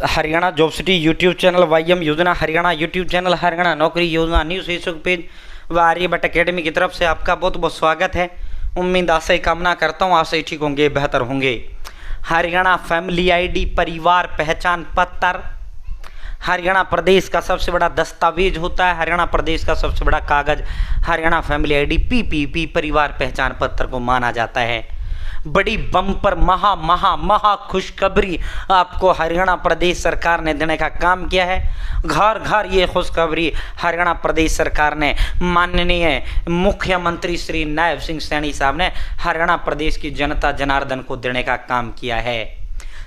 Haryana job city YouTube channel, YM योजना Haryana YouTube channel, Haryana नौकरी योजना न्यूज़ फेसबुक पेज व आर्यभट्ट अकेडमी की तरफ से आपका बहुत बहुत स्वागत है। उम्मीद आशा कामना करता हूँ आप सही ठीक होंगे, बेहतर होंगे। हरियाणा फैमिली आईडी परिवार पहचान पत्र हरियाणा प्रदेश का सबसे बड़ा दस्तावेज होता है। हरियाणा प्रदेश का सबसे बड़ा कागज हरियाणा फैमिली आईडी पीपीपी परिवार पहचान पत्र को माना जाता है। बड़ी बम्पर महा खुशखबरी आपको हरियाणा प्रदेश सरकार ने देने का काम किया है। घर घर ये खुशखबरी हरियाणा प्रदेश सरकार ने माननीय मुख्यमंत्री श्री नायब सिंह सैनी साहब ने हरियाणा प्रदेश की जनता जनार्दन को देने का काम किया है।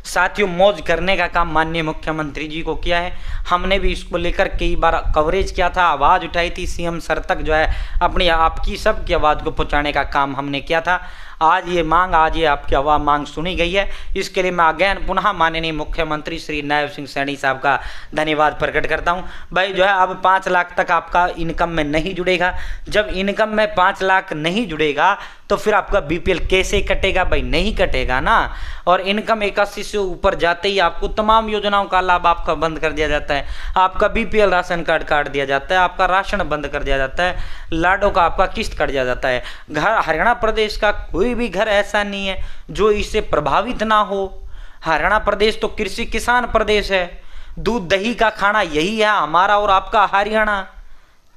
साथियों, मौज करने का काम माननीय मुख्यमंत्री जी को किया है। हमने भी इसको लेकर कई बार कवरेज किया था, आवाज़ उठाई थी, सीएम सर तक जो है अपनी आपकी सबकी आवाज़ को पहुंचाने का काम हमने किया था। आज ये आपकी आवाज़ मांग सुनी गई है। इसके लिए मैं अगेन पुनः माननीय मुख्यमंत्री श्री नायब सिंह सैनी साहब का धन्यवाद प्रकट करता हूं। भाई जो है अब 5 लाख तक आपका इनकम में नहीं जुड़ेगा। जब इनकम में 5 लाख नहीं जुड़ेगा तो फिर आपका बीपीएल कैसे कटेगा? भाई नहीं कटेगा ना। और इनकम 81 से ऊपर जाते ही आपको तमाम योजनाओं का लाभ आपका बंद कर दिया जाता है। आपका बीपीएल राशन कार्ड काट दिया जाता है, आपका राशन बंद कर दिया जाता है, लाडो का आपका किस्त कट जाता है। घर हरियाणा प्रदेश का कोई भी घर ऐसा नहीं है जो इससे प्रभावित ना हो। हरियाणा प्रदेश तो कृषि किसान प्रदेश है। दूध दही का खाना यही है हमारा और आपका हरियाणा।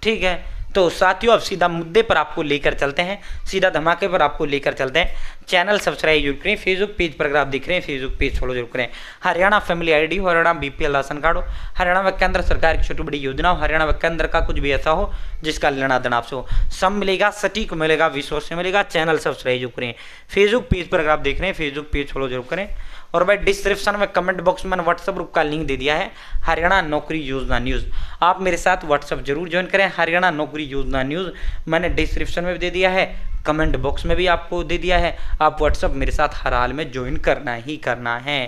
ठीक है, तो साथियों अब सीधा मुद्दे पर आपको लेकर चलते हैं, सीधा धमाके पर आपको लेकर चलते हैं। चैनल सब्सक्राइब जरूर करें, फेसबुक पेज पर अगर आप दिख रहे हैं फेसबुक पेज फॉलो जरूर करें। हरियाणा फैमिली आईडी हो, हरियाणा बीपीएल राशन कार्ड हो, हरियाणा व केंद्र सरकार की छोटी बड़ी योजना हो, हरियाणा व केंद्र का कुछ भी ऐसा हो जिसका लेना देना आपसे हो, सब मिलेगा, सटीक मिलेगा, विश्वास से मिलेगा। चैनल सब्सक्राइब जरूर करें। फेसबुक पेज पर अगर आप देख रहे हैं फेसबुक पेज फॉलो जरूर करें। और भाई डिस्क्रिप्शन में कमेंट बॉक्स में मैंने व्हाट्सएप ग्रुप का लिंक दे दिया है, हरियाणा नौकरी योजना न्यूज़। आप मेरे साथ व्हाट्सएप जरूर ज्वाइन करें। हरियाणा नौकरी योजना न्यूज़ मैंने डिस्क्रिप्शन में भी दे दिया है, कमेंट बॉक्स में भी आपको दे दिया है। आप व्हाट्सएप मेरे साथ हर हाल में ज्वाइन करना ही करना है।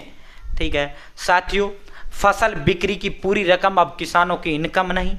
ठीक है साथियों, फसल बिक्री की पूरी रकम अब किसानों की इनकम नहीं,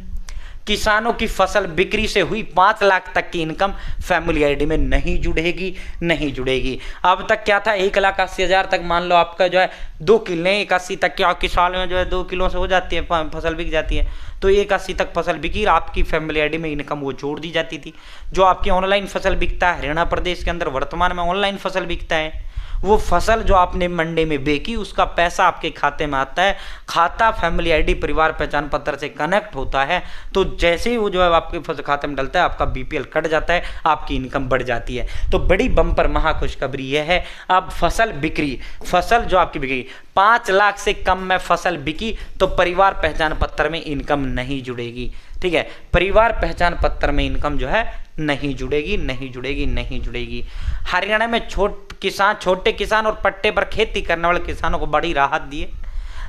किसानों की फसल बिक्री से हुई 5 लाख तक की इनकम फैमिली आईडी में नहीं जुड़ेगी। अब तक क्या था, 1,80,000 तक मान लो आपका जो है 2 किले 81 तक के साल में जो है 2 किलो से हो जाती है फसल बिक जाती है। तो 180 तक फसल बिकी, आपकी फैमिली आईडी में इनकम वो जोड़ दी जाती थी। जो आपकी ऑनलाइन फसल बिकता है हरियाणा प्रदेश के अंदर वर्तमान में ऑनलाइन फसल बिकता है, वो फसल जो आपने मंडी में बेची उसका पैसा आपके खाते में आता है। खाता फैमिली आईडी परिवार पहचान पत्र से कनेक्ट होता है, तो जैसे ही वो जो है आपके फसल खाते में डलता है आपका बीपीएल कट जाता है, आपकी इनकम बढ़ जाती है। तो बड़ी बम्पर महा खुशखबरी यह है, अब फसल बिक्री, फसल जो आपकी बिकी 5 लाख से कम में फसल बिकी तो परिवार पहचान पत्र में इनकम नहीं जुड़ेगी। ठीक है, परिवार पहचान पत्र में इनकम जो है नहीं जुड़ेगी। हरियाणा में छोटे किसान और पट्टे पर खेती करने वाले किसानों को बड़ी राहत दी है।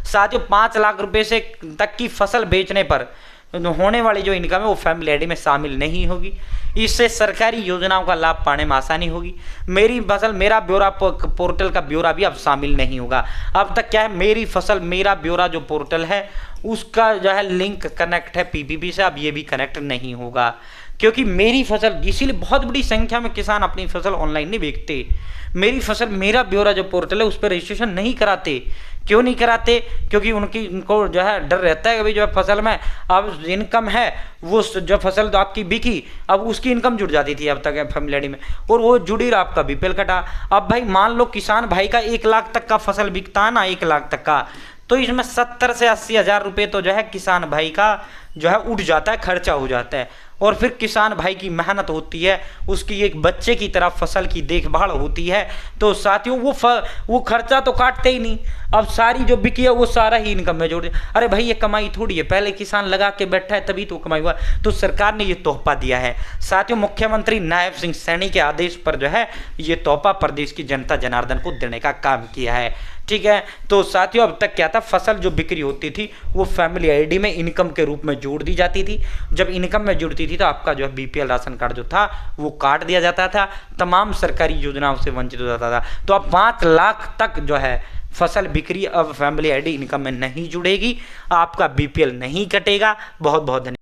साथियों 5 लाख रुपए से तक की फसल बेचने पर होने वाली जो इनकम है वो फैमिली आईडी में शामिल नहीं होगी। इससे सरकारी योजनाओं का लाभ पाने में आसानी होगी। मेरी फसल मेरा ब्यौरा पोर्टल का ब्यौरा भी अब शामिल नहीं होगा। अब तक क्या है, मेरी फसल मेरा ब्यौरा जो पोर्टल है उसका जो है लिंक कनेक्ट है पीपीपी से, अब ये भी कनेक्ट नहीं होगा क्योंकि मेरी फसल, इसीलिए बहुत बड़ी संख्या में किसान अपनी फसल ऑनलाइन नहीं बेचते। मेरी फसल मेरा ब्यौरा जो पोर्टल है उस पर रजिस्ट्रेशन नहीं कराते। क्यों नहीं कराते? क्योंकि उनको जो है डर रहता है कि भाई जो है फसल में अब इनकम है, वो जो फसल तो आपकी बिकी अब उसकी इनकम जुड़ जाती थी अब तक फैमिली आईडी में, और वो जुड़ी रहा, आपका बीपीएल कटा। अब भाई मान लो किसान भाई का 1 लाख तक का फसल बिकता है ना, 1 लाख तक का, तो इसमें 70 से 80 हज़ार रुपये तो जो है किसान भाई का जो है उठ जाता है, खर्चा हो जाता है। और फिर किसान भाई की मेहनत होती है, उसकी एक बच्चे की तरह फसल की देखभाल होती है। तो साथियों वो खर्चा तो काटते ही नहीं, अब सारी जो बिकी है वो सारा ही इनकम में जोड़। अरे भाई ये कमाई थोड़ी है, पहले किसान लगा के बैठा है तभी तो कमाई हुआ। तो सरकार ने ये तोहफा दिया है। साथियों मुख्यमंत्री नायब सिंह सैनी के आदेश पर जो है ये तोहफा प्रदेश की जनता जनार्दन को देने का काम किया है। ठीक है, तो साथियों अब तक क्या था, फसल जो बिक्री होती थी वो फैमिली आईडी में इनकम के रूप में जोड़ दी जाती थी। जब इनकम में जुड़ती थी तो आपका जो है बीपीएल राशन कार्ड जो था वो काट दिया जाता था, तमाम सरकारी योजनाओं से वंचित हो जाता था। तो अब 5 लाख तक जो है फसल बिक्री अब फैमिली आईडी इनकम में नहीं जुड़ेगी, आपका बीपीएल नहीं कटेगा। बहुत बहुत धन्यवाद।